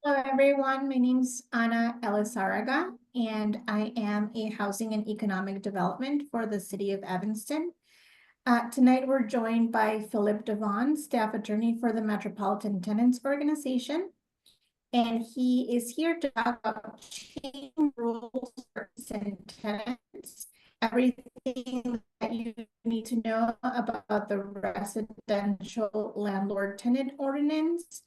Hello, everyone. My name's Ana Elizarraga, and I am a housing and economic development for the city of Evanston. Tonight, we're joined by Philip Devon, staff attorney for the Metropolitan Tenants Organization. And he is here to talk about changing rules for tenants, everything that you need to know about the residential landlord tenant ordinance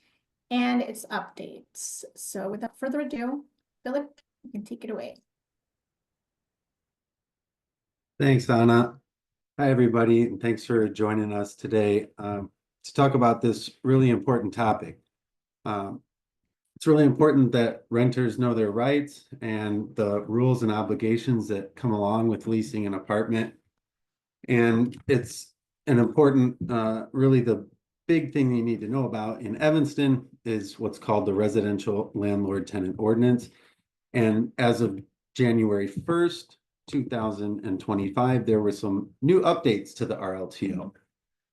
and its updates. So without further ado, Philip, you can take it away. Thanks, Anna. Hi, everybody, and thanks for joining us today to talk about this really important topic. It's really important that renters know their rights and the rules and obligations that come along with leasing an apartment. And it's an important, really the big thing you need to know about in Evanston is what's called the Residential Landlord Tenant Ordinance. And as of January 1st, 2025, there were some new updates to the RLTO.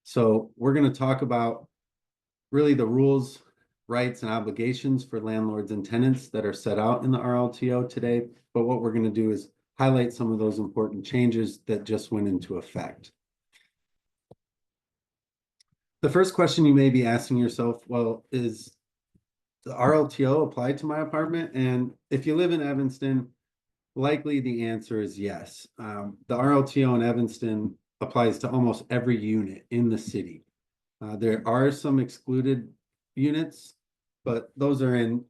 So we're going to talk about really the rules, rights, and obligations for landlords and tenants that are set out in the RLTO today. But what we're going to do is highlight some of those important changes that just went into effect. The first question you may be asking yourself, well, is the RLTO applied to my apartment? And if you live in Evanston, likely the answer is yes. The RLTO in Evanston applies to almost every unit in the city. There are some excluded units, but those are in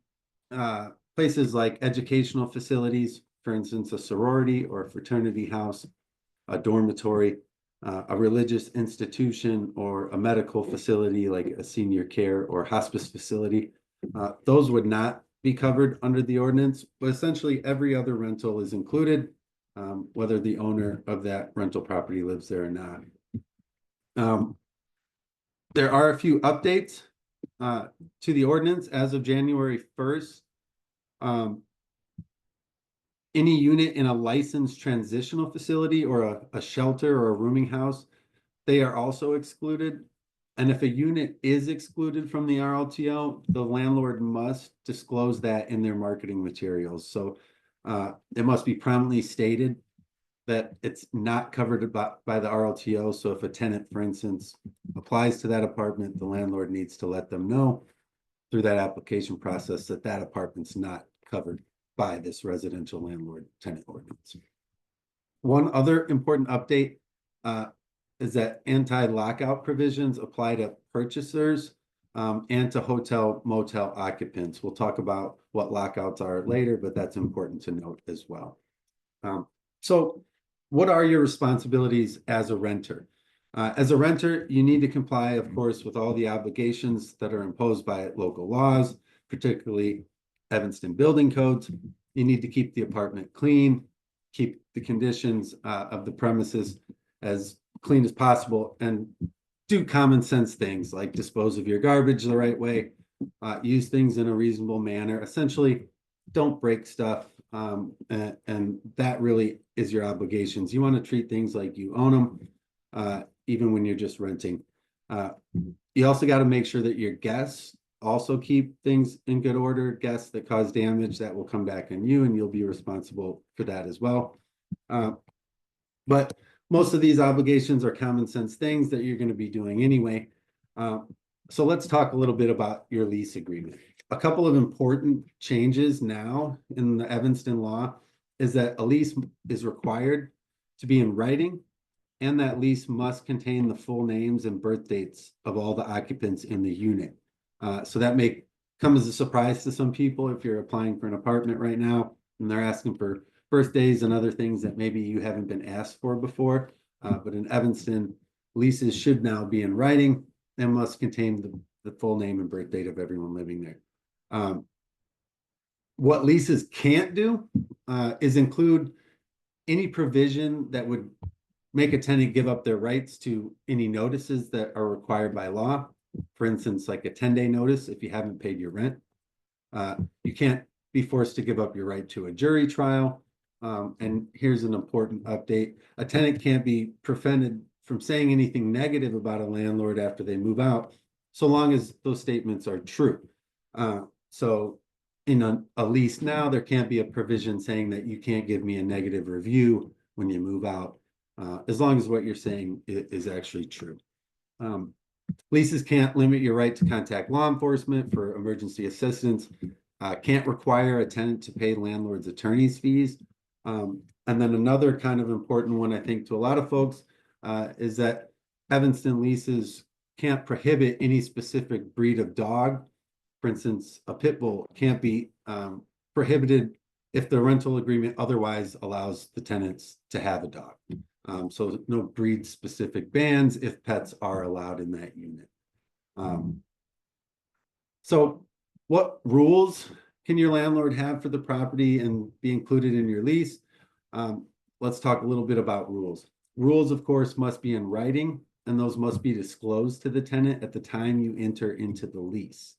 places like educational facilities, for instance, a sorority or a fraternity house, a dormitory, a religious institution, or a medical facility like a senior care or hospice facility. Those would not be covered under the ordinance, but essentially every other rental is included, whether the owner of that rental property lives there or not. There are a few updates to the ordinance as of January 1st. Any unit in a licensed transitional facility or a shelter or a rooming house, they are also excluded. And if a unit is excluded from the RLTO, the landlord must disclose that in their marketing materials. So it must be prominently stated that it's not covered by the RLTO. So if a tenant, for instance, applies to that apartment, the landlord needs to let them know through that application process that that apartment's not covered by this residential landlord tenant ordinance. One other important update is that anti-lockout provisions apply to purchasers and to hotel motel occupants. We'll talk about what lockouts are later, but that's important to note as well. So what are your responsibilities as a renter? As a renter, you need to comply, of course, with all the obligations that are imposed by local laws, particularly Evanston building codes. You need to keep the apartment clean, keep the conditions of the premises as clean as possible, and do common sense things like dispose of your garbage the right way, use things in a reasonable manner. Essentially, don't break stuff, and that really is your obligations. You want to treat things like you own them, even when you're just renting. You also got to make sure that your guests also keep things in good order. Guests that cause damage, that will come back on you, and you'll be responsible for that as well. But most of these obligations are common sense things that you're going to be doing anyway. So let's talk a little bit about your lease agreement. A couple of important changes now in the Evanston law is that a lease is required to be in writing, and that lease must contain the full names and birth dates of all the occupants in the unit. So that may come as a surprise to some people if you're applying for an apartment right now and they're asking for birthdays and other things that maybe you haven't been asked for before. But in Evanston, leases should now be in writing and must contain the full name and birth date of everyone living there. What leases can't do is include any provision that would make a tenant give up their rights to any notices that are required by law. For instance, like a 10-day notice if you haven't paid your rent. You can't be forced to give up your right to a jury trial. And here's an important update. A tenant can't be prevented from saying anything negative about a landlord after they move out, so long as those statements are true. So in a lease now, there can't be a provision saying that you can't give me a negative review when you move out, as long as what you're saying is actually true. Leases can't limit your right to contact law enforcement for emergency assistance, can't require a tenant to pay landlord's attorney's fees. And then another kind of important one, I think, to a lot of folks, is that Evanston leases can't prohibit any specific breed of dog. For instance, a pit bull can't be prohibited if the rental agreement otherwise allows the tenants to have a dog. So no breed specific bans if pets are allowed in that unit. So what rules can your landlord have for the property and be included in your lease? Let's talk a little bit about rules. Rules, of course, must be in writing, and those must be disclosed to the tenant at the time you enter into the lease.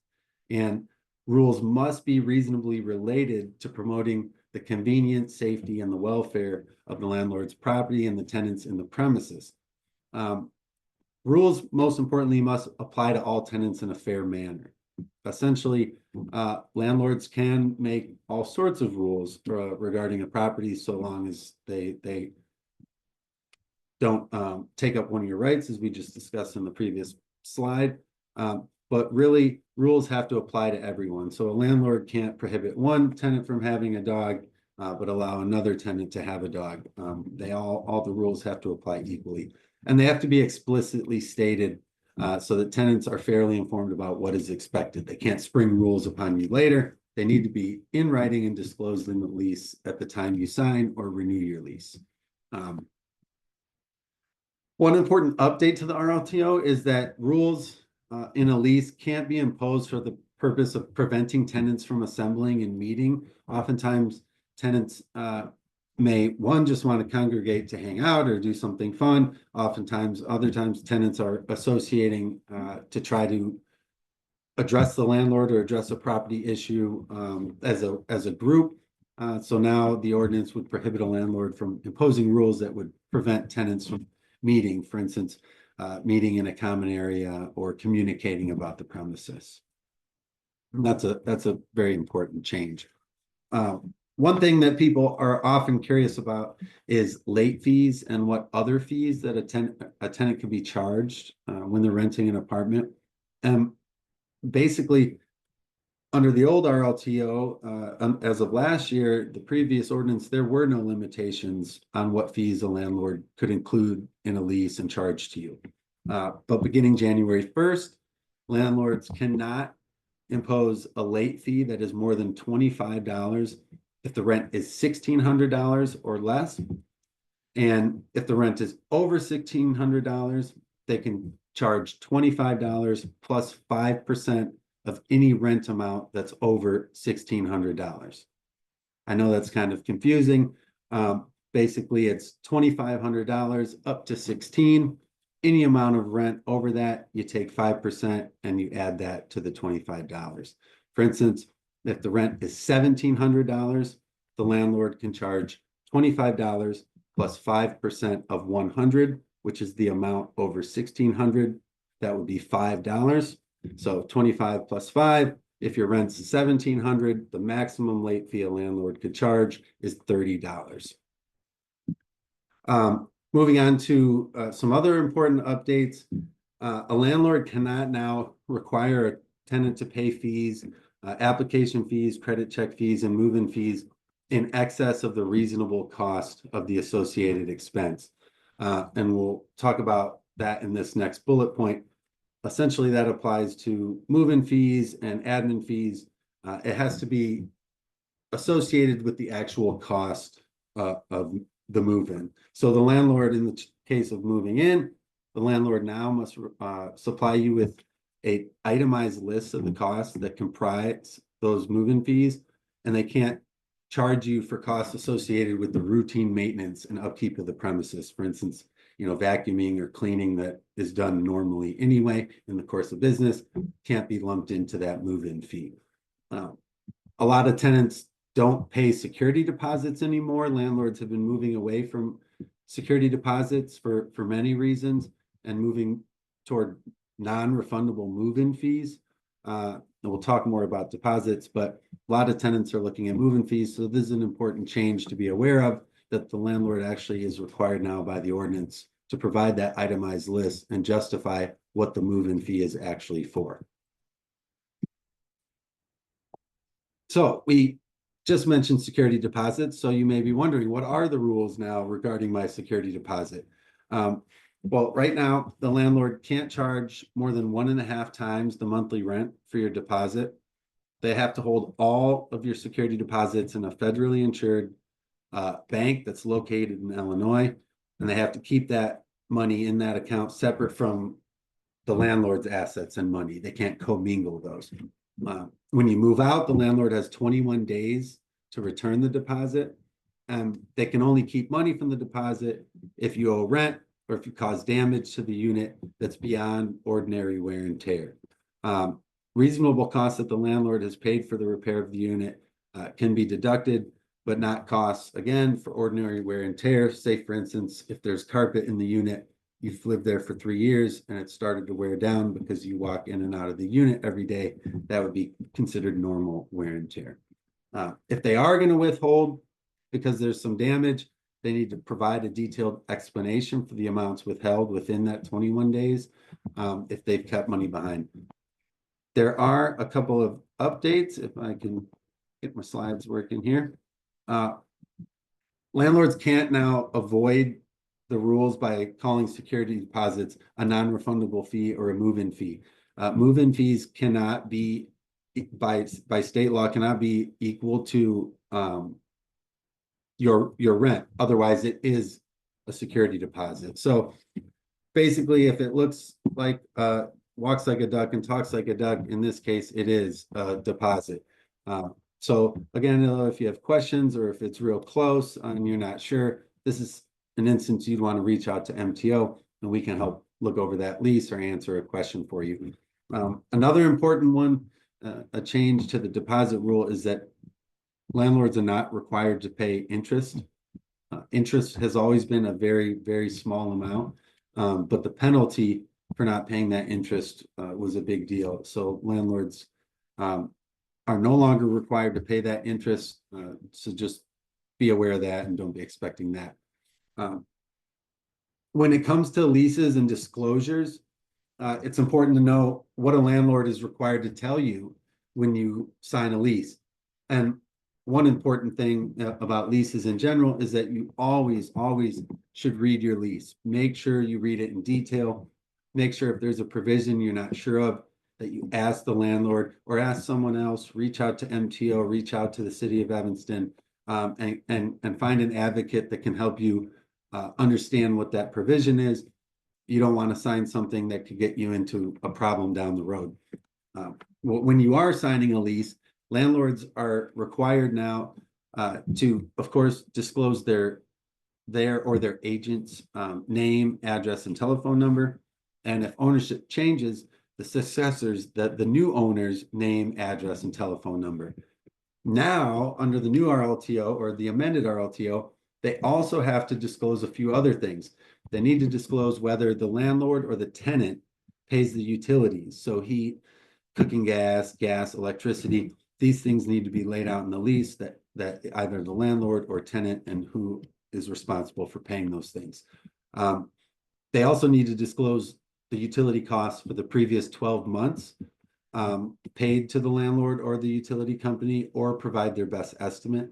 And rules must be reasonably related to promoting the convenience, safety, and the welfare of the landlord's property and the tenants in the premises. Rules, most importantly, must apply to all tenants in a fair manner. Essentially, landlords can make all sorts of rules regarding a property so long as they don't take up one of your rights, as we just discussed in the previous slide. But really, rules have to apply to everyone. So a landlord can't prohibit one tenant from having a dog, but allow another tenant to have a dog. All the rules have to apply equally, and they have to be explicitly stated so that tenants are fairly informed about what is expected. They can't spring rules upon you later. They need to be in writing and disclosed in the lease at the time you sign or renew your lease. One important update to the RLTO is that rules in a lease can't be imposed for the purpose of preventing tenants from assembling and meeting. Oftentimes, tenants may, one, just want to congregate to hang out or do something fun. Oftentimes, other times, tenants are associating to try to address the landlord or address a property issue as a group. So now the ordinance would prohibit a landlord from imposing rules that would prevent tenants from meeting, for instance, meeting in a common area or communicating about the premises. And that's a very important change. One thing that people are often curious about is late fees and what other fees that a tenant can be charged when they're renting an apartment. Basically, under the old RLTO, as of last year, the previous ordinance, there were no limitations on what fees a landlord could include in a lease and charge to you. But beginning January 1st, landlords cannot impose a late fee that is more than $25 if the rent is $1,600 or less. And if the rent is over $1,600, they can charge $25 plus 5% of any rent amount that's over $1,600. I know that's kind of confusing. Basically, it's $2,500 up to $16,000. Any amount of rent over that, you take 5% and you add that to the $25. For instance, if the rent is $1,700, the landlord can charge $25 plus 5% of 100, which is the amount over 1,600. That would be $5. So 25 plus 5. If your rent's 1,700, the maximum late fee a landlord could charge is $30. Moving on to some other important updates. A landlord cannot now require a tenant to pay fees, application fees, credit check fees, and move-in fees in excess of the reasonable cost of the associated expense. And we'll talk about that in this next bullet point. Essentially, that applies to move-in fees and admin fees. It has to be associated with the actual cost of the move-in. So the landlord, in the case of moving in, the landlord now must supply you with a itemized list of the costs that comprise those move-in fees, and they can't charge you for costs associated with the routine maintenance and upkeep of the premises. For instance, vacuuming or cleaning that is done normally anyway in the course of business can't be lumped into that move-in fee. A lot of tenants don't pay security deposits anymore. Landlords have been moving away from security deposits for many reasons and moving toward non-refundable move-in fees. And we'll talk more about deposits, but a lot of tenants are looking at move-in fees. So this is an important change to be aware of, that the landlord actually is required now by the ordinance to provide that itemized list and justify what the move-in fee is actually for. So we just mentioned security deposits. So you may be wondering, what are the rules now regarding my security deposit? Well, right now, the landlord can't charge more than 1.5 times the monthly rent for your deposit. They have to hold all of your security deposits in a federally insured bank that's located in Illinois, and they have to keep that money in that account separate from the landlord's assets and money. They can't commingle those. When you move out, the landlord has 21 days to return the deposit. And they can only keep money from the deposit if you owe rent or if you cause damage to the unit that's beyond ordinary wear and tear. Reasonable costs that the landlord has paid for the repair of the unit can be deducted, but not costs, again, for ordinary wear and tear. Say, for instance, if there's carpet in the unit, you've lived there for 3 years and it started to wear down because you walk in and out of the unit every day, that would be considered normal wear and tear. If they are going to withhold because there's some damage, they need to provide a detailed explanation for the amounts withheld within that 21 days if they've kept money behind. There are a couple of updates, if I can get my slides working here. Landlords can't now avoid the rules by calling security deposits a non-refundable fee or a move-in fee. Move-in fees cannot be, by state law, cannot be equal to your rent. Otherwise, it is a security deposit. So basically, if it looks like walks like a duck and talks like a duck, in this case, it is a deposit. So again, if you have questions or if it's real close and you're not sure, this is an instance you'd want to reach out to MTO and we can help look over that lease or answer a question for you. Another important one, a change to the deposit rule, is that landlords are not required to pay interest. Interest has always been a very, very small amount, but the penalty for not paying that interest was a big deal. So landlords are no longer required to pay that interest. So just be aware of that and don't be expecting that. When it comes to leases and disclosures, it's important to know what a landlord is required to tell you when you sign a lease. And one important thing about leases in general is that you always should read your lease. Make sure you read it in detail. Make sure if there's a provision you're not sure of, that you ask the landlord or ask someone else, reach out to MTO, reach out to the city of Evanston, and find an advocate that can help you understand what that provision is. You don't want to sign something that could get you into a problem down the road. When you are signing a lease, landlords are required now to, of course, disclose their or their agent's name, address, and telephone number. And if ownership changes, the successors, the new owner's name, address, and telephone number. Now, under the new RLTO or the amended RLTO, they also have to disclose a few other things. They need to disclose whether the landlord or the tenant pays the utilities. So heat, cooking gas, electricity, these things need to be laid out in the lease that either the landlord or tenant and who is responsible for paying those things. They also need to disclose the utility costs for the previous 12 months paid to the landlord or the utility company, or provide their best estimate.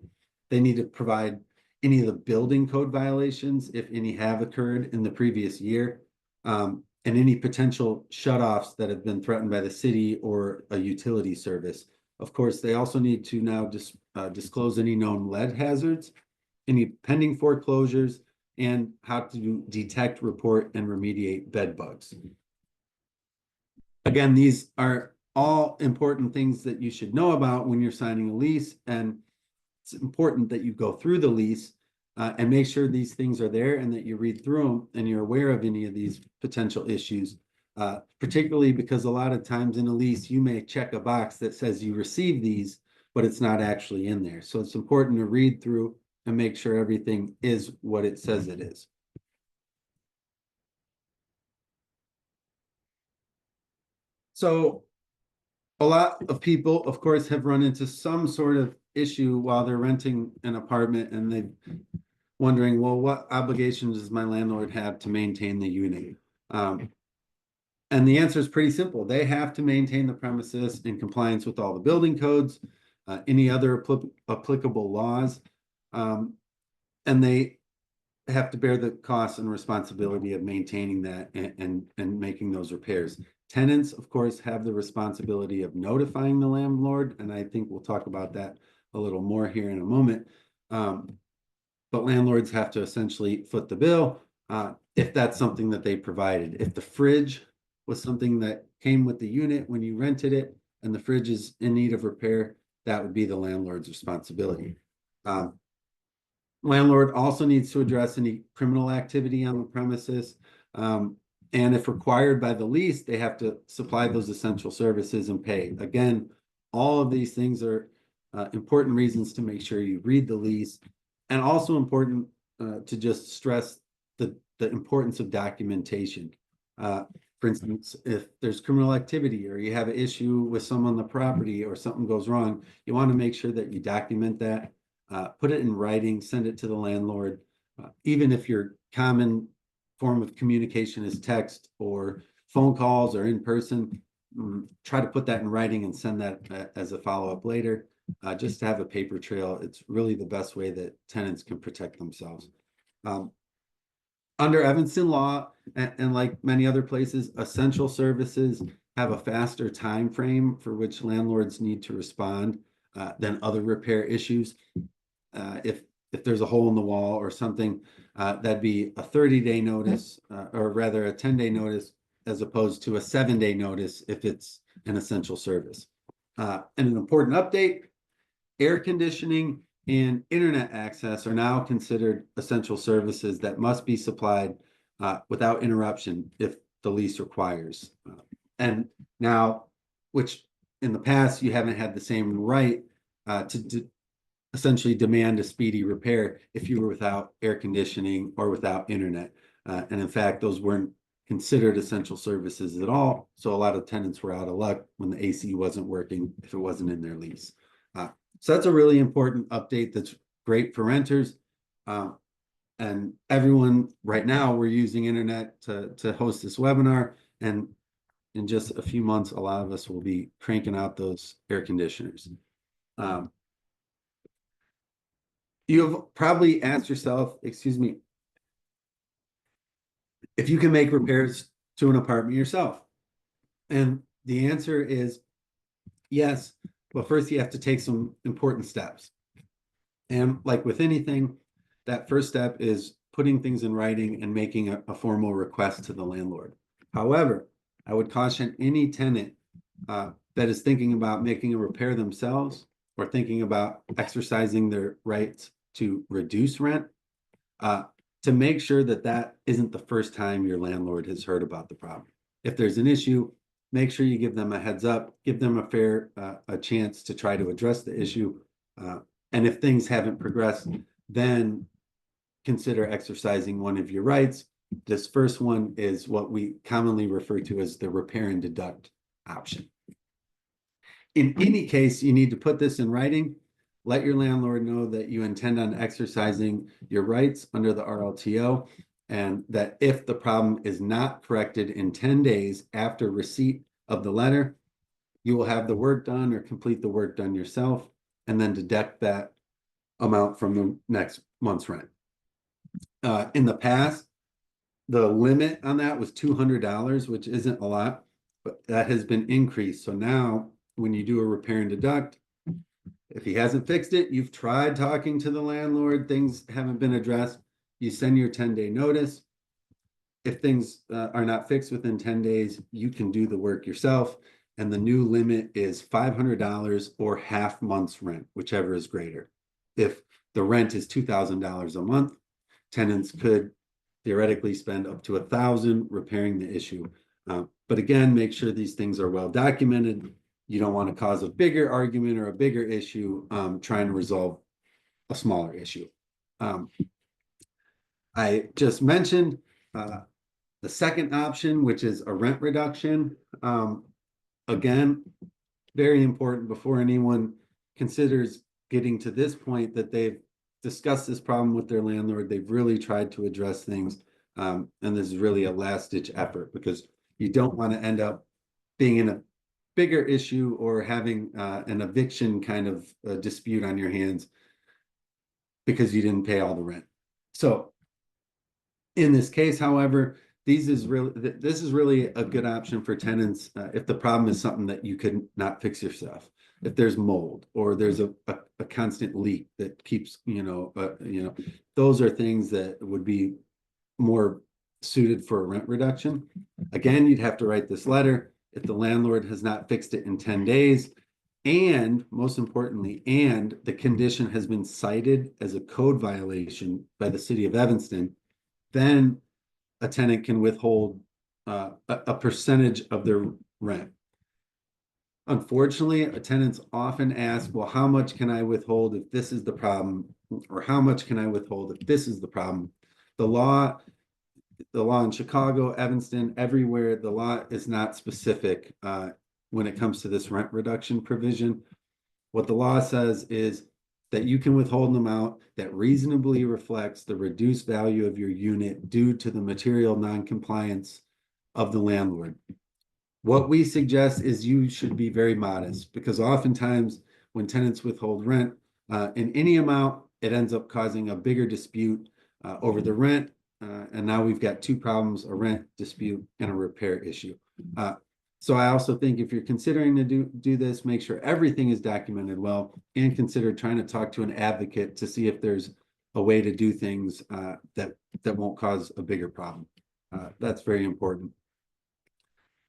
They need to provide any of the building code violations, if any have occurred in the previous year, and any potential shutoffs that have been threatened by the city or a utility service. Of course, they also need to now disclose any known lead hazards, any pending foreclosures, and how to detect, report, and remediate bed bugs. Again, these are all important things that you should know about when you're signing a lease, and it's important that you go through the lease and make sure these things are there and that you read through them and you're aware of any of these potential issues, particularly because a lot of times in a lease, you may check a box that says you received these, but it's not actually in there. So it's important to read through and make sure everything is what it says it is. So A lot of people, of course, have run into some sort of issue while they're renting an apartment and they wondering, well, what obligations does my landlord have to maintain the unit? And the answer is pretty simple. They have to maintain the premises in compliance with all the building codes, any other applicable laws. And they have to bear the costs and responsibility of maintaining that and making those repairs. Tenants, of course, have the responsibility of notifying the landlord, and I think we'll talk about that a little more here in a moment. But landlords have to essentially foot the bill if that's something that they provided. If the fridge was something that came with the unit when you rented it and the fridge is in need of repair, that would be the landlord's responsibility. Landlord also needs to address any criminal activity on the premises. And if required by the lease, they have to supply those essential services and pay. Again, all of these things are important reasons to make sure you read the lease, and also important to just stress the importance of documentation. For instance, if there's criminal activity or you have an issue with someone on the property or something goes wrong, you want to make sure that you document that, put it in writing, send it to the landlord. Even if your common form of communication is text or phone calls or in person, try to put that in writing and send that as a follow-up later. Just to have a paper trail, it's really the best way that tenants can protect themselves. Under Evanston law, and like many other places, essential services have a faster time frame for which landlords need to respond than other repair issues. If there's a hole in the wall or something, that'd be a 30-day notice, or rather a 10-day notice, as opposed to a 7-day notice if it's an essential service. And an important update: air conditioning and internet access are now considered essential services that must be supplied without interruption if the lease requires. And now, which in the past you haven't had the same right to essentially demand a speedy repair if you were without air conditioning or without internet. And in fact, those weren't considered essential services at all. So a lot of tenants were out of luck when the AC wasn't working if it wasn't in their lease. So that's a really important update that's great for renters. And everyone right now, we're using internet to host this webinar. And in just a few months, a lot of us will be cranking out those air conditioners. You've probably asked yourself, excuse me, if you can make repairs to an apartment yourself. And the answer is yes, but first you have to take some important steps. And like with anything, that first step is putting things in writing and making a formal request to the landlord. However, I would caution any tenant that is thinking about making a repair themselves or thinking about exercising their rights to reduce rent, to make sure that that isn't the first time your landlord has heard about the problem. If there's an issue, make sure you give them a heads up, give them a fair a chance to try to address the issue. And if things haven't progressed, then consider exercising one of your rights. This first one is what we commonly refer to as the repair and deduct option. In any case, you need to put this in writing. Let your landlord know that you intend on exercising your rights under the RLTO, and that if the problem is not corrected in 10 days after receipt of the letter, you will have the work done or complete the work done yourself, and then deduct that amount from the next month's rent. In the past, the limit on that was $200, which isn't a lot, but that has been increased. So now when you do a repair and deduct, if he hasn't fixed it, you've tried talking to the landlord, things haven't been addressed, you send your 10-day notice. If things are not fixed within 10 days, you can do the work yourself. And the new limit is $500 or half month's rent, whichever is greater. If the rent is $2,000 a month, tenants could theoretically spend up to $1,000 repairing the issue. But again, make sure these things are well documented. You don't want to cause a bigger argument or a bigger issue trying to resolve a smaller issue. I just mentioned the second option, which is a rent reduction. Again, very important before anyone considers getting to this point that they've discussed this problem with their landlord. They've really tried to address things. And this is really a last ditch effort because you don't want to end up being in a bigger issue or having an eviction kind of dispute on your hands because you didn't pay all the rent. So in this case, however, this is really a good option for tenants if the problem is something that you could not fix yourself. If there's mold or there's a constant leak that keeps, those are things that would be more suited for a rent reduction. Again, you'd have to write this letter if the landlord has not fixed it in 10 days. And most importantly, and the condition has been cited as a code violation by the city of Evanston, then a tenant can withhold a percentage of their rent. Unfortunately, tenants often ask, well, how much can I withhold if this is the problem? Or how much can I withhold if this is the problem? The law in Chicago, Evanston, everywhere, the law is not specific when it comes to this rent reduction provision. What the law says is that you can withhold an amount that reasonably reflects the reduced value of your unit due to the material non-compliance of the landlord. What we suggest is you should be very modest because oftentimes when tenants withhold rent in any amount, it ends up causing a bigger dispute over the rent. And now we've got two problems, a rent dispute and a repair issue. So I also think if you're considering to do this, make sure everything is documented well and consider trying to talk to an advocate to see if there's a way to do things that won't cause a bigger problem. That's very important.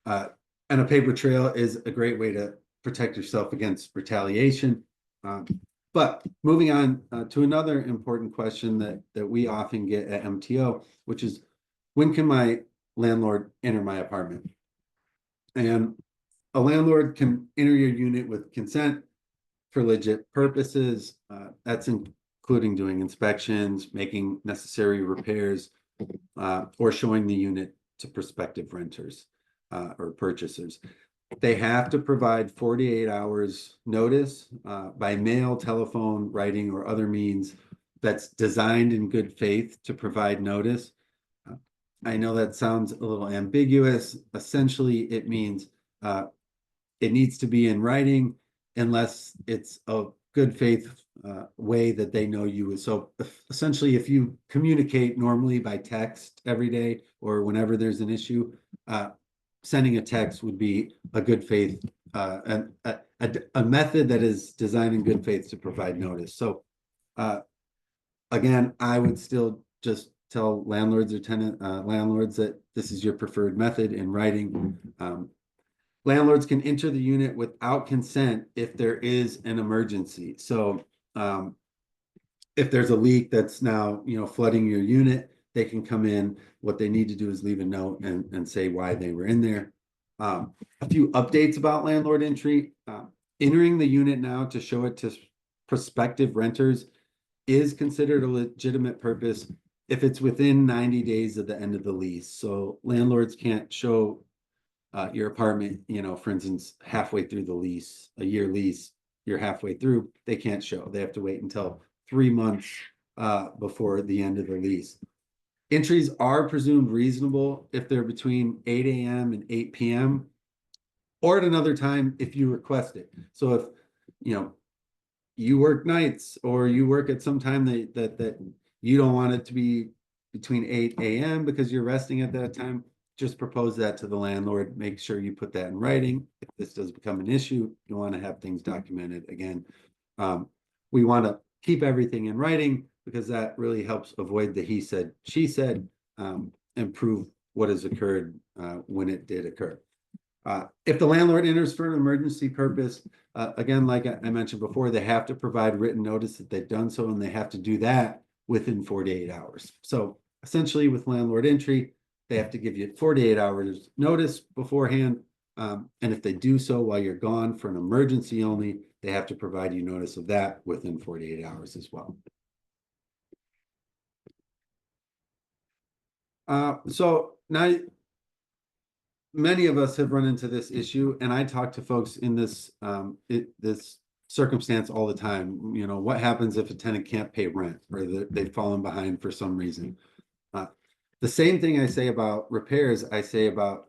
And a paper trail is a great way to protect yourself against retaliation. But moving on to another important question that we often get at MTO, which is when can my landlord enter my apartment? And a landlord can enter your unit with consent for legit purposes. That's including doing inspections, making necessary repairs, or showing the unit to prospective renters or purchasers. They have to provide 48 hours notice by mail, telephone, writing, or other means that's designed in good faith to provide notice. I know that sounds a little ambiguous. Essentially, it means it needs to be in writing unless it's a good faith way that they know you. So essentially, if you communicate normally by text every day or whenever there's an issue, sending a text would be a good faith, and a method that is designed in good faith to provide notice. So again, I would still just tell landlords or tenant landlords that this is your preferred method in writing. Landlords can enter the unit without consent if there is an emergency. So if there's a leak that's now flooding your unit, they can come in. What they need to do is leave a note and say why they were in there. A few updates about landlord entry. Entering the unit now to show it to prospective renters is considered a legitimate purpose if it's within 90 days of the end of the lease. So landlords can't show your apartment, for instance, halfway through the lease, a year lease, you're halfway through, they can't show. They have to wait until 3 months before the end of the lease. Entries are presumed reasonable if they're between 8 a.m. and 8 p.m. or at another time if you request it. So if you work nights or you work at some time that you don't want it to be between 8 a.m. because you're resting at that time, just propose that to the landlord. Make sure you put that in writing. If this does become an issue, you want to have things documented. Again, we want to keep everything in writing because that really helps avoid the he said, she said, and prove what has occurred when it did occur. If the landlord enters for an emergency purpose, again, like I mentioned before, they have to provide written notice that they've done so, and they have to do that within 48 hours. So essentially with landlord entry, they have to give you 48 hours notice beforehand. And if they do so while you're gone for an emergency only, they have to provide you notice of that within 48 hours as well. So now many of us have run into this issue, and I talk to folks in this this circumstance all the time. You know, what happens if a tenant can't pay rent or they've fallen behind for some reason? Uh, the same thing I say about repairs, I say about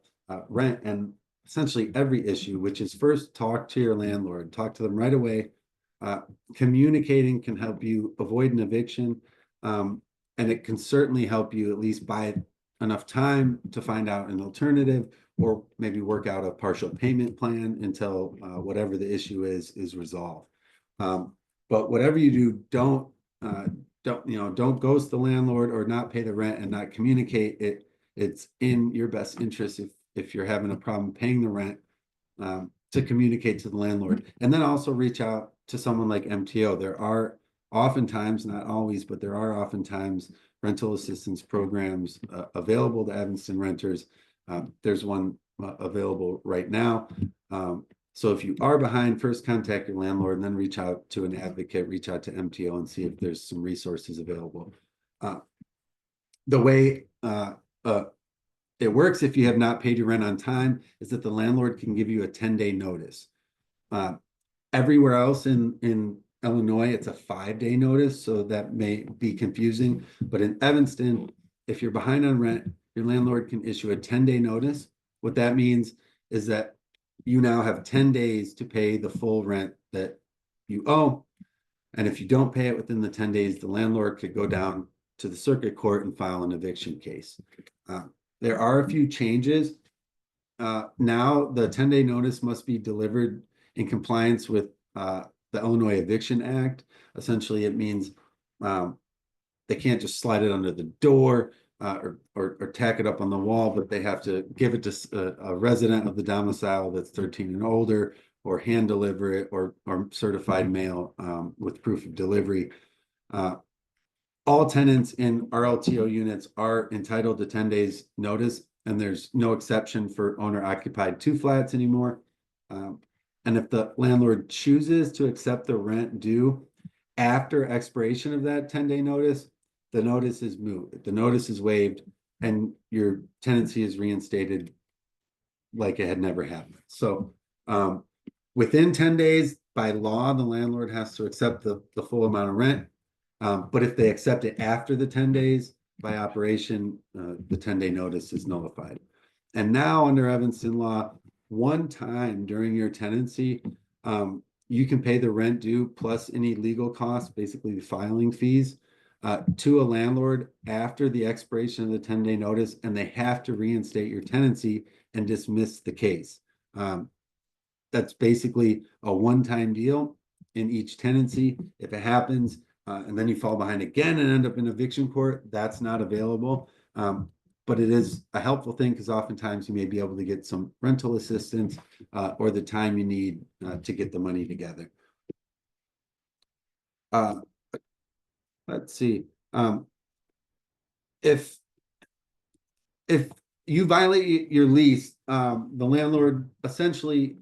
rent and essentially every issue, which is first talk to your landlord, talk to them right away. Uh, Communicating can help you avoid an eviction, and it can certainly help you at least buy enough time to find out an alternative or maybe work out a partial payment plan until whatever the issue is resolved. But whatever you do, don't ghost the landlord or not pay the rent and not communicate it. It's in your best interest if you're having a problem paying the rent, to communicate to the landlord, and then also reach out to someone like MTO. There are oftentimes, not always, but there are oftentimes rental assistance programs available to Evanston renters. There's one available right now. So if you are behind, first contact your landlord and then reach out to an advocate, reach out to MTO and see if there's some resources available. The way it works if you have not paid your rent on time is that the landlord can give you a 10-day notice. Everywhere else in Illinois, it's a 5-day notice, so that may be confusing. But in Evanston, if you're behind on rent, your landlord can issue a 10-day notice. What that means is that you now have 10 days to pay the full rent that you owe. And if you don't pay it within the 10 days, the landlord could go down to the circuit court and file an eviction case. There are a few changes. Now the 10-day notice must be delivered in compliance with the Illinois Eviction Act. Essentially, it means they can't just slide it under the door or tack it up on the wall, but they have to give it to a resident of the domicile that's 13 and older, or hand deliver it, or certified mail with proof of delivery. All tenants in RLTO units are entitled to 10 days notice, and there's no exception for owner occupied 2 flats anymore. And if the landlord chooses to accept the rent due after expiration of that 10-day notice, the notice is moot. The notice is waived and your tenancy is reinstated like it had never happened. So within 10 days, by law, the landlord has to accept the full amount of rent. But if they accept it after the 10 days, by operation, the 10-day notice is nullified. And now under Evanston law, one time during your tenancy, you can pay the rent due plus any legal costs, basically the filing fees, to a landlord after the expiration of the 10-day notice, and they have to reinstate your tenancy and dismiss the case. That's basically a one-time deal in each tenancy. If it happens, and then you fall behind again and end up in eviction court, that's not available. But it is a helpful thing because oftentimes you may be able to get some rental assistance or the time you need to get the money together. Let's see. If you violate your lease, the landlord essentially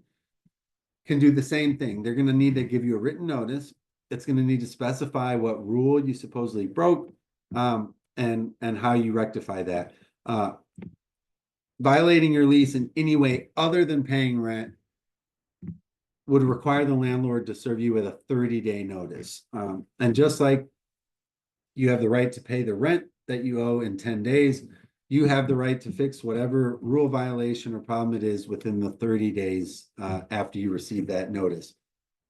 can do the same thing. They're going to need to give you a written notice. It's going to need to specify what rule you supposedly broke, and how you rectify that. Violating your lease in any way other than paying rent would require the landlord to serve you with a 30-day notice. And just like you have the right to pay the rent that you owe in 10 days, you have the right to fix whatever rule violation or problem it is within the 30 days after you receive that notice.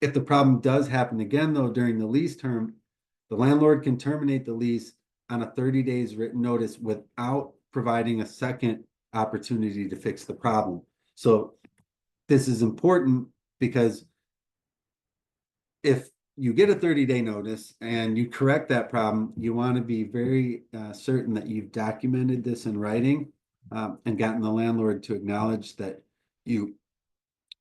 If the problem does happen again, though, during the lease term, the landlord can terminate the lease on a 30 days written notice without providing a second opportunity to fix the problem. So this is important because if you get a 30-day notice and you correct that problem, you want to be very certain that you've documented this in writing and gotten the landlord to acknowledge that you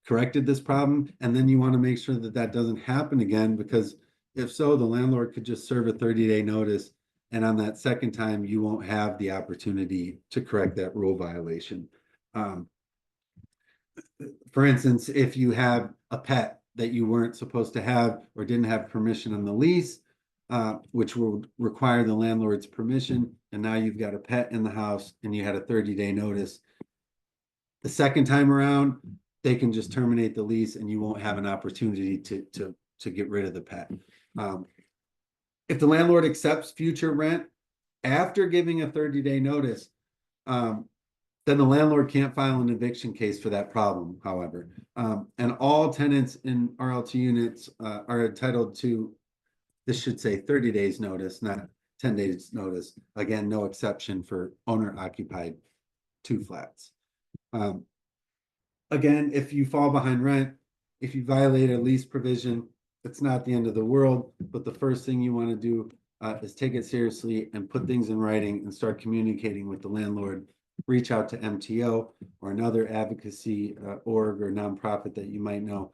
corrected this problem. And then you want to make sure that that doesn't happen again, because if so, the landlord could just serve a 30-day notice. And on that second time, you won't have the opportunity to correct that rule violation. For instance, if you have a pet that you weren't supposed to have or didn't have permission on the lease, which will require the landlord's permission, and now you've got a pet in the house and you had a 30-day notice, The second time around, they can just terminate the lease and you won't have an opportunity to get rid of the pet. If the landlord accepts future rent after giving a 30-day notice, then the landlord can't file an eviction case for that problem, however. And all tenants in RLT units are entitled to, this should say 30 days notice, not 10 days notice. Again, no exception for owner occupied 2 flats. Again, if you fall behind rent, if you violate a lease provision, it's not the end of the world, but the first thing you want to do is take it seriously and put things in writing and start communicating with the landlord. Reach out to MTO or another advocacy org or nonprofit that you might know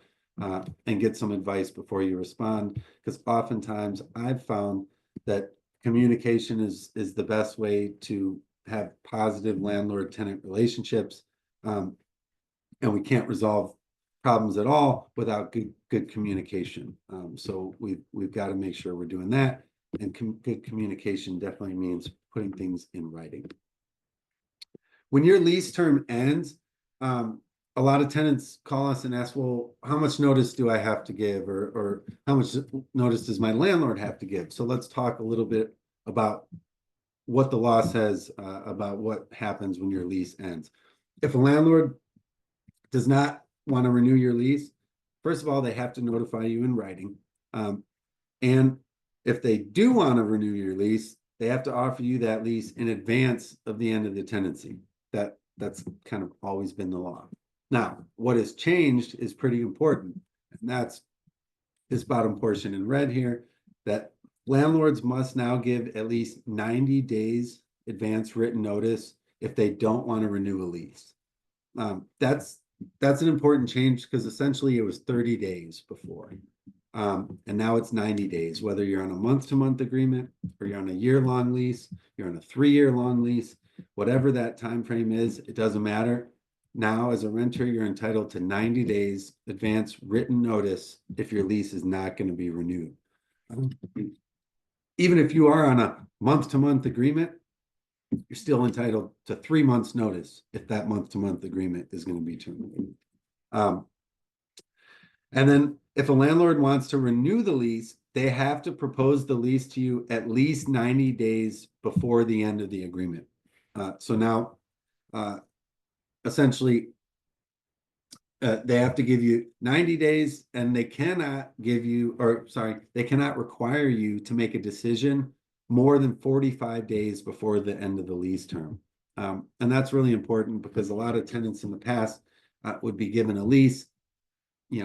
and get some advice before you respond. Because oftentimes I've found that communication is the best way to have positive landlord-tenant relationships. And we can't resolve problems at all without good communication. So we've got to make sure we're doing that. And good communication definitely means putting things in writing. When your lease term ends, a lot of tenants call us and ask, well, how much notice do I have to give? Or how much notice does my landlord have to give? So let's talk a little bit about what the law says about what happens when your lease ends. If a landlord does not want to renew your lease, first of all, they have to notify you in writing. And if they do want to renew your lease, they have to offer you that lease in advance of the end of the tenancy. That's kind of always been the law. Now, what has changed is pretty important. And that's this bottom portion in red here, that landlords must now give at least 90 days advance written notice if they don't want to renew a lease. That's an important change because essentially it was 30 days before. And now it's 90 days, whether you're on a month-to-month agreement or you're on a year-long lease, you're on a 3-year-long lease, whatever that time frame is, it doesn't matter. Now, as a renter, you're entitled to 90 days advance written notice if your lease is not going to be renewed. Even if you are on a month-to-month agreement, you're still entitled to 3 months notice if that month-to-month agreement is going to be terminated. And then if a landlord wants to renew the lease, they have to propose the lease to you at least 90 days before the end of the agreement. So now, essentially, they have to give you 90 days and they cannot give you, or sorry, they cannot require you to make a decision more than 45 days before the end of the lease term. And that's really important because a lot of tenants in the past would be given a lease,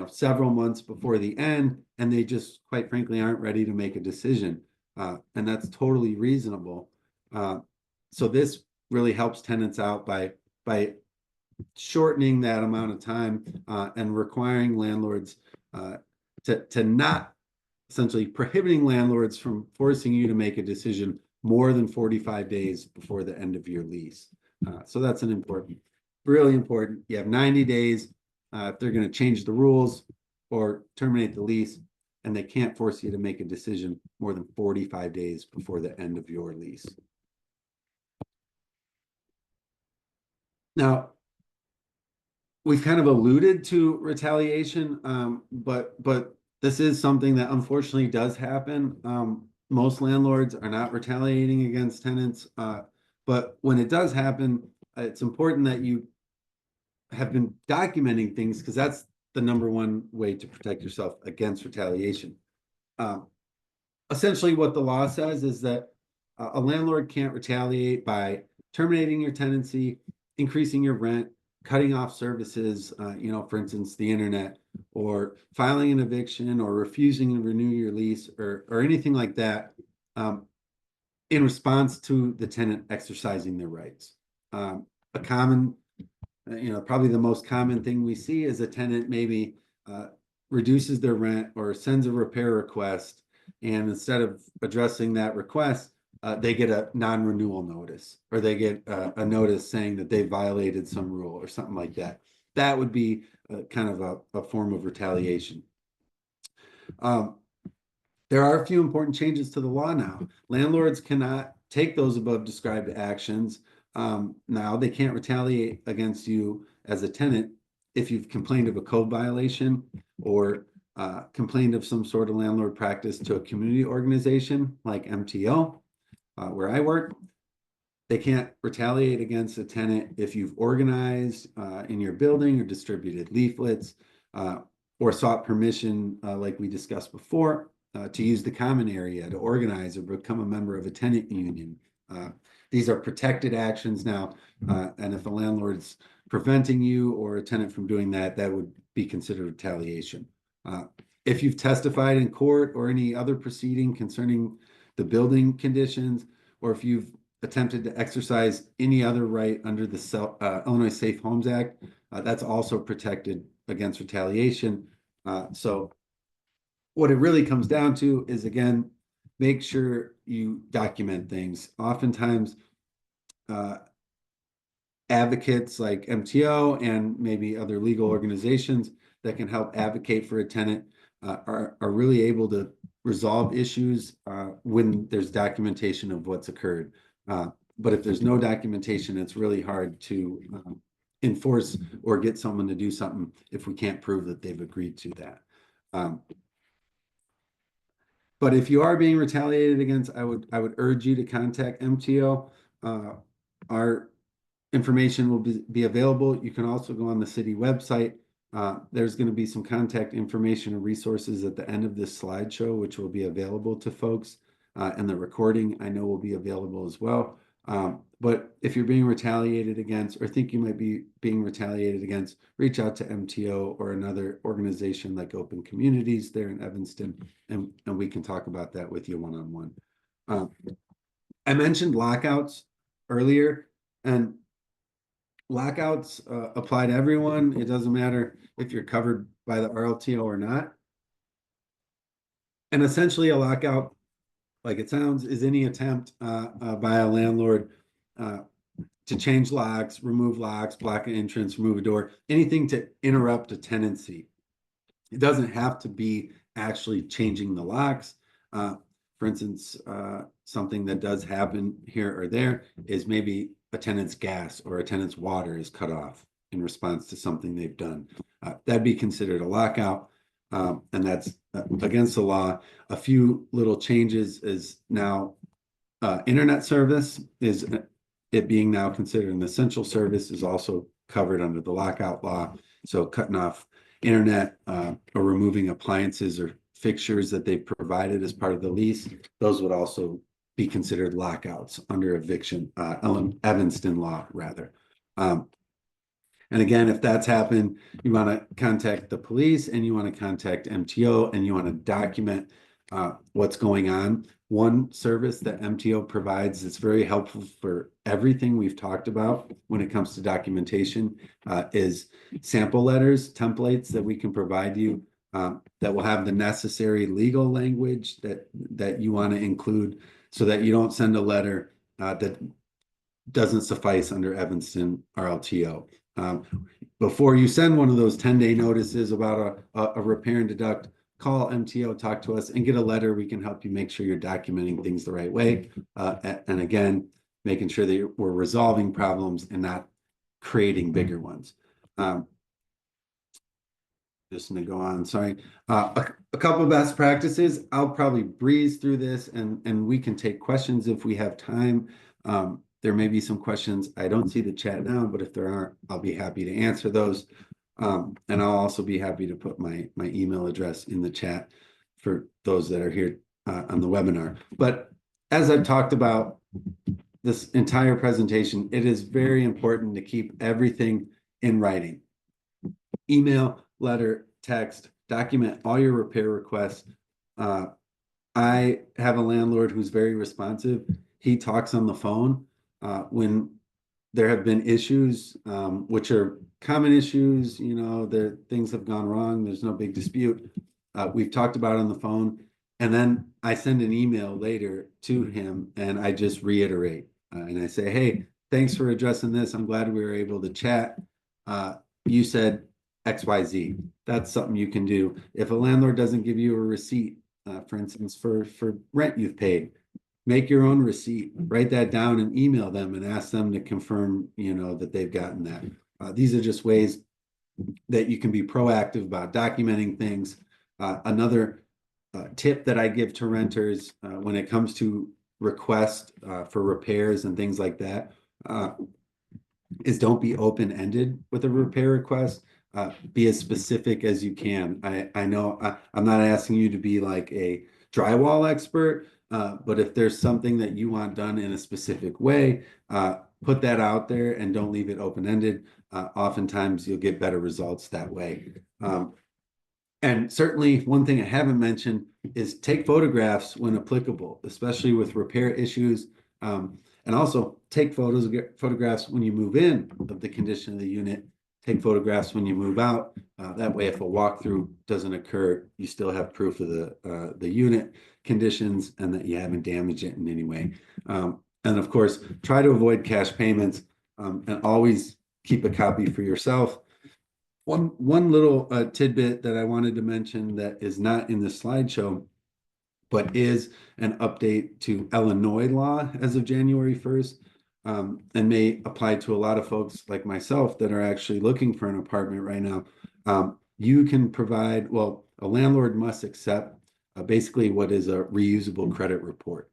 several months before the end, and they just, quite frankly, aren't ready to make a decision. And that's totally reasonable. So this really helps tenants out by shortening that amount of time and requiring landlords to not, essentially prohibiting landlords from forcing you to make a decision more than 45 days before the end of your lease. So that's really important. You have 90 days if they're going to change the rules or terminate the lease, and they can't force you to make a decision more than 45 days before the end of your lease. Now, we've kind of alluded to retaliation, but this is something that unfortunately does happen. Most landlords are not retaliating against tenants, but when it does happen, it's important that you have been documenting things because that's the #1 way to protect yourself against retaliation. Essentially, what the law says is that a landlord can't retaliate by terminating your tenancy, increasing your rent, cutting off services, for instance, the internet, or filing an eviction or refusing to renew your lease or anything like that in response to the tenant exercising their rights. A common, probably the most common thing we see is a tenant maybe reduces their rent or sends a repair request, and instead of addressing that request, they get a non-renewal notice, or they get a notice saying that they violated some rule or something like that. That would be kind of a form of retaliation. There are a few important changes to the law now. Landlords cannot take those above described actions. Now they can't retaliate against you as a tenant, if you've complained of a code violation or complained of some sort of landlord practice to a community organization like MTO, where I work, they can't retaliate against a tenant if you've organized in your building or distributed leaflets or sought permission, like we discussed before, to use the common area to organize or become a member of a tenant union. These are protected actions now, and if a landlord's preventing you or a tenant from doing that, that would be considered retaliation. If you've testified in court or any other proceeding concerning the building conditions, or if you've attempted to exercise any other right under the Illinois Safe Homes Act, that's also protected against retaliation. So what it really comes down to is, again, make sure you document things. Oftentimes, advocates like MTO and maybe other legal organizations that can help advocate for a tenant are really able to resolve issues when there's documentation of what's occurred. But if there's no documentation, it's really hard to enforce or get someone to do something if we can't prove that they've agreed to that. But if you are being retaliated against, I would urge you to contact MTO. Our information will be available. You can also go on the city website. There's going to be some contact information and resources at the end of this slideshow, which will be available to folks. And the recording, I know, will be available as well. But if you're being retaliated against or think you might be being retaliated against, reach out to MTO or another organization like Open Communities there in Evanston, and we can talk about that with you one-on-one. I mentioned lockouts earlier, and lockouts apply to everyone. It doesn't matter if you're covered by the RLTO or not. And essentially a lockout, like it sounds, is any attempt by a landlord to change locks, remove locks, block an entrance, remove a door, anything to interrupt a tenancy. It doesn't have to be actually changing the locks. For instance, something that does happen here or there is maybe a tenant's gas or a tenant's water is cut off in response to something they've done. That'd be considered a lockout, and that's against the law. A few little changes is now internet service is it being now considered an essential service is also covered under the lockout law. So cutting off internet or removing appliances or fixtures that they provided as part of the lease, those would also be considered lockouts under eviction, Evanston law, rather. And again, if that's happened, you want to contact the police and you want to contact MTO and you want to document what's going on. One service that MTO provides that's very helpful for everything we've talked about when it comes to documentation is sample letters, templates that we can provide you that will have the necessary legal language that you want to include so that you don't send a letter that doesn't suffice under Evanston RLTO. Before you send one of those 10-day notices about a repair and deduct, call MTO, talk to us, and get a letter. We can help you make sure you're documenting things the right way. And again, making sure that we're resolving problems and not creating bigger ones. Just going to go on, sorry. A couple of best practices. I'll probably breeze through this and we can take questions if we have time. There may be some questions. I don't see the chat now, but if there aren't, I'll be happy to answer those. And I'll also be happy to put my email address in the chat for those that are here on the webinar. But as I've talked about this entire presentation, it is very important to keep everything in writing. Email, letter, text, document all your repair requests. I have a landlord who's very responsive. He talks on the phone when there have been issues, which are common issues, you know, things have gone wrong, there's no big dispute. We've talked about it on the phone, and then I send an email later to him and I just reiterate. And I say, hey, thanks for addressing this. I'm glad we were able to chat. You said XYZ. That's something you can do. If a landlord doesn't give you a receipt, for instance, for rent you've paid, make your own receipt, write that down and email them and ask them to confirm, you know, that they've gotten that. These are just ways that you can be proactive about documenting things. Another tip that I give to renters when it comes to requests for repairs and things like that is don't be open-ended with a repair request. Be as specific as you can. I know I'm not asking you to be like a drywall expert, but if there's something that you want done in a specific way, put that out there and don't leave it open-ended. Oftentimes you'll get better results that way. And certainly one thing I haven't mentioned is take photographs when applicable, especially with repair issues. And also take photographs when you move in of the condition of the unit. Take photographs when you move out. That way, if a walkthrough doesn't occur, you still have proof of the unit conditions and that you haven't damaged it in any way. And of course, try to avoid cash payments and always keep a copy for yourself. One little tidbit that I wanted to mention that is not in the slideshow, but is an update to Illinois law as of January 1st, and may apply to a lot of folks like myself that are actually looking for an apartment right now. You can provide, well, a landlord must accept basically what is a reusable credit report.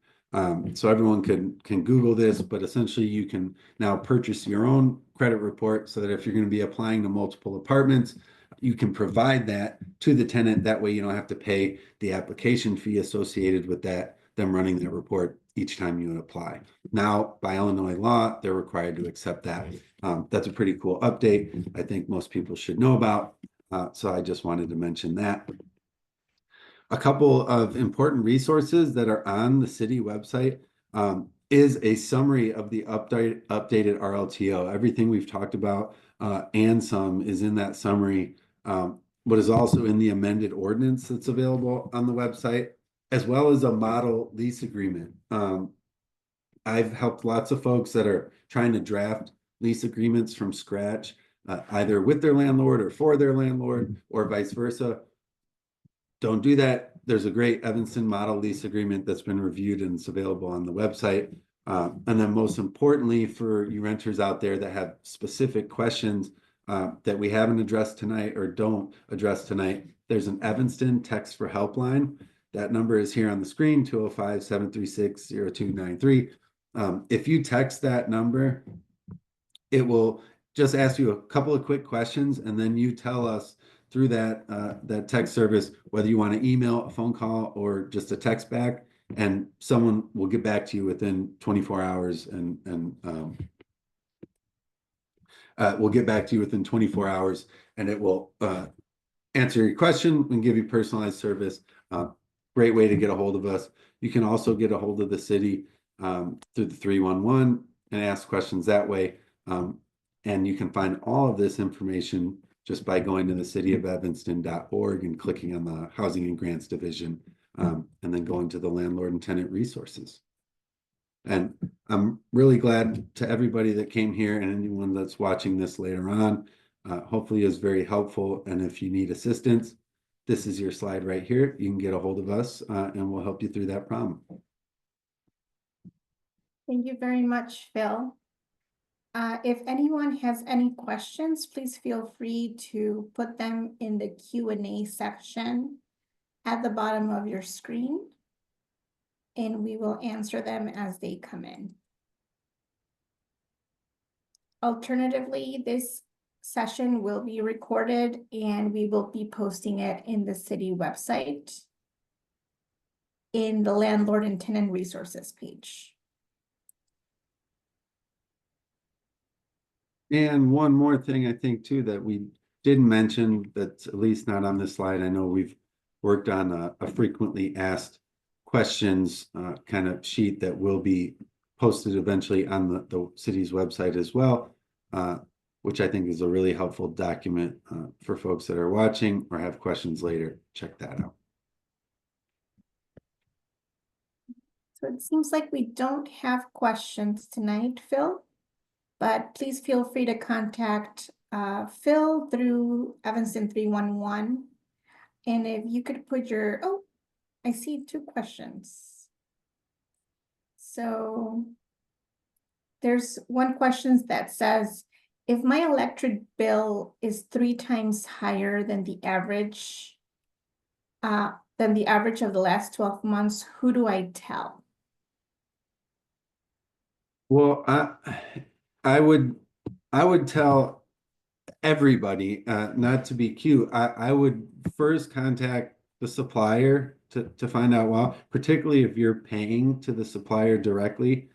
So everyone can Google this, but essentially you can now purchase your own credit report so that if you're going to be applying to multiple apartments, you can provide that to the tenant. That way you don't have to pay the application fee associated with that, them running that report each time you apply. Now, by Illinois law, they're required to accept that. That's a pretty cool update. I think most people should know about. So I just wanted to mention that. A couple of important resources that are on the city website is a summary of the updated RLTO. Everything we've talked about and some is in that summary, but is also in the amended ordinance that's available on the website, as well as a model lease agreement. I've helped lots of folks that are trying to draft lease agreements from scratch, either with their landlord or for their landlord or vice versa. Don't do that. There's a great Evanston model lease agreement that's been reviewed and it's available on the website. And then most importantly, for you renters out there that have specific questions that we haven't addressed tonight or don't address tonight, there's an Evanston text for helpline. That number is here on the screen, 205-736-0293. If you text that number, it will just ask you a couple of quick questions, and then you tell us through that text service whether you want to email, a phone call, or just a text back, and someone will get back to you within 24 hours and we'll get back to you within 24 hours and it will answer your question and give you personalized service. Great way to get a hold of us. You can also get a hold of the city through the 311 and ask questions that way. And you can find all of this information just by going to the cityofevanston.org and clicking on the Housing and Grants Division, and then going to the landlord and tenant resources. And I'm really glad to everybody that came here and anyone that's watching this later on. Hopefully is very helpful. And if you need assistance, this is your slide right here. You can get a hold of us and we'll help you through that problem. Thank you very much, Phil. If anyone has any questions, please feel free to put them in the Q&A section at the bottom of your screen, and we will answer them as they come in. Alternatively, this session will be recorded and we will be posting it in the city website in the landlord and tenant resources page. And one more thing I think too that we didn't mention, that's at least not on this slide. I know we've worked on a frequently asked questions kind of sheet that will be posted eventually on the city's website as well, which I think is a really helpful document for folks that are watching or have questions later. Check that out. So it seems like we don't have questions tonight, Phil, but please feel free to contact Phil through Evanston 311. And if you could put your, oh, I see 2 questions. So there's one question that says, if my electric bill is 3 times higher than the average of the last 12 months, who do I tell? Well, I would tell everybody, not to be cute. I would first contact the supplier to find out, well, particularly if you're paying to the supplier directly.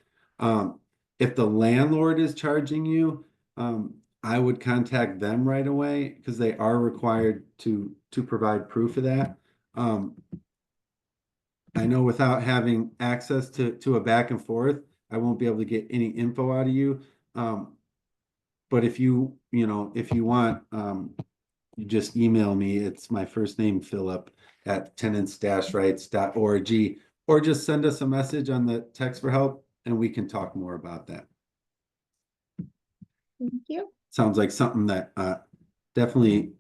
If the landlord is charging you, I would contact them right away because they are required to provide proof of that. Um, I know without having access to a back and forth, I won't be able to get any info out of you. But if if you want, you just email me. It's my first name, Philip, at tenants-rights.org, or just send us a message on the text for help and we can talk more about that. Thank you. Sounds like something that definitely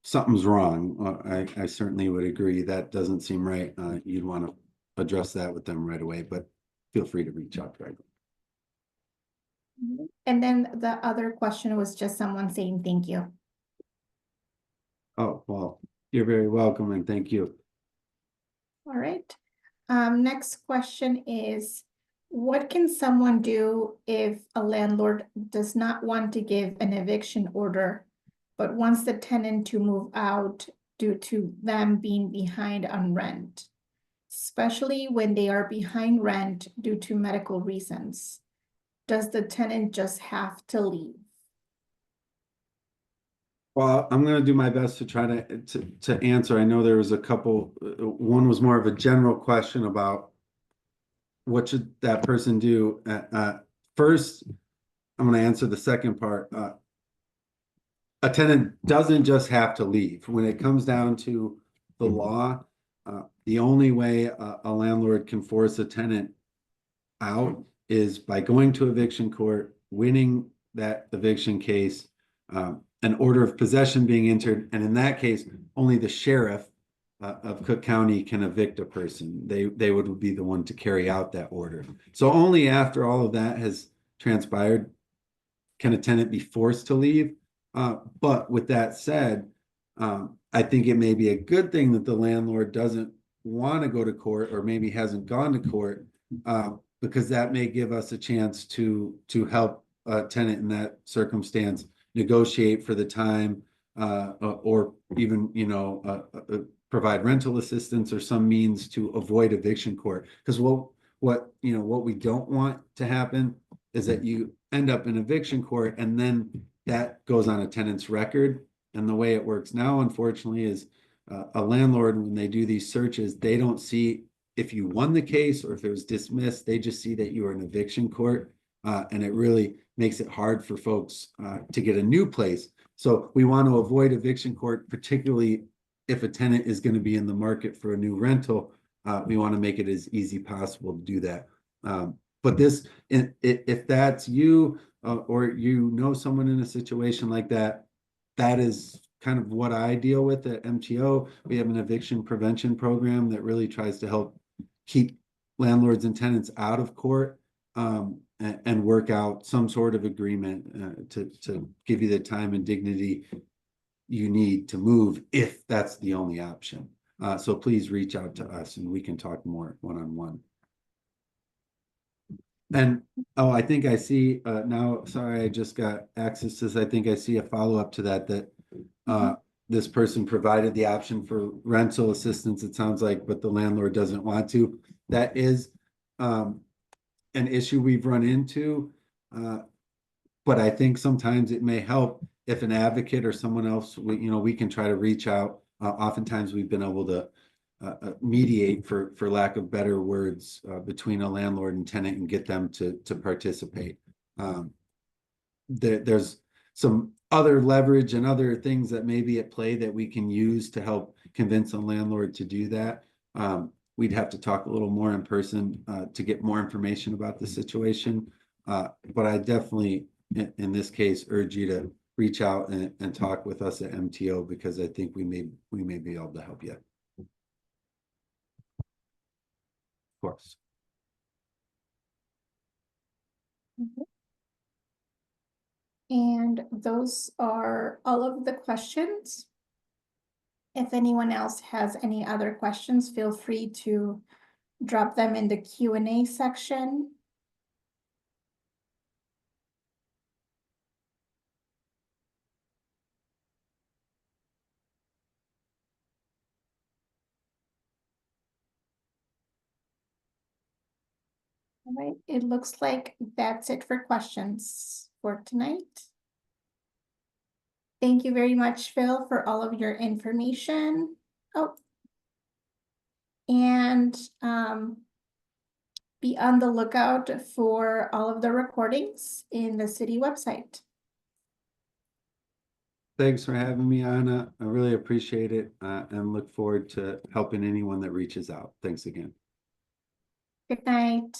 something's wrong. I certainly would agree. That doesn't seem right. You'd want to address that with them right away, but feel free to reach out, Greg. And then the other question was just someone saying thank you. Oh, well, you're very welcome and thank you. All right. Next question is, what can someone do if a landlord does not want to give an eviction order, but wants the tenant to move out due to them being behind on rent, especially when they are behind rent due to medical reasons? Does the tenant just have to leave? Well, I'm going to do my best to try to answer. I know there was a couple. One was more of a general question about what should that person do. First, I'm going to answer the second part. A tenant doesn't just have to leave. When it comes down to the law, the only way a landlord can force a tenant out is by going to eviction court, winning that eviction case, an order of possession being entered, and in that case, only the sheriff of Cook County can evict a person. They would be the one to carry out that order. So only after all of that has transpired can a tenant be forced to leave. But with that said, I think it may be a good thing that the landlord doesn't want to go to court or maybe hasn't gone to court, because that may give us a chance to help a tenant in that circumstance negotiate for the time, or even provide rental assistance or some means to avoid eviction court. Because what we don't want to happen is that you end up in eviction court and then that goes on a tenant's record. And the way it works now, unfortunately, is a landlord, when they do these searches, they don't see if you won the case or if it was dismissed. They just see that you were in eviction court, and it really makes it hard for folks to get a new place. So we want to avoid eviction court, particularly if a tenant is going to be in the market for a new rental. We want to make it as easy possible to do that. But if that's you, or someone in a situation like that, that is kind of what I deal with at MTO. We have an eviction prevention program that really tries to help keep landlords and tenants out of court, and work out some sort of agreement to give you the time and dignity you need to move if that's the only option. So please reach out to us and we can talk more one-on-one. And I think I see now, sorry, I just got access to this. I think I see a follow-up to that this person provided the option for rental assistance, it sounds like, but the landlord doesn't want to. That is an issue we've run into. But I think sometimes it may help if an advocate or someone else, we can try to reach out. Oftentimes we've been able to mediate, for lack of better words, between a landlord and tenant and get them to participate. There's some other leverage and other things that may be at play that we can use to help convince a landlord to do that. We'd have to talk a little more in person to get more information about the situation. But I definitely, in this case, urge you to reach out and talk with us at MTO, because I think we may be able to help you. Of course. And those are all of the questions. If anyone else has any other questions, feel free to drop them in the Q&A section. All right, it looks like that's it for questions for tonight. Thank you very much, Phil, for all of your information. Oh, and be on the lookout for all of the recordings in the city website. Thanks for having me, Anna. I really appreciate it, and look forward to helping anyone that reaches out. Thanks again. Good night.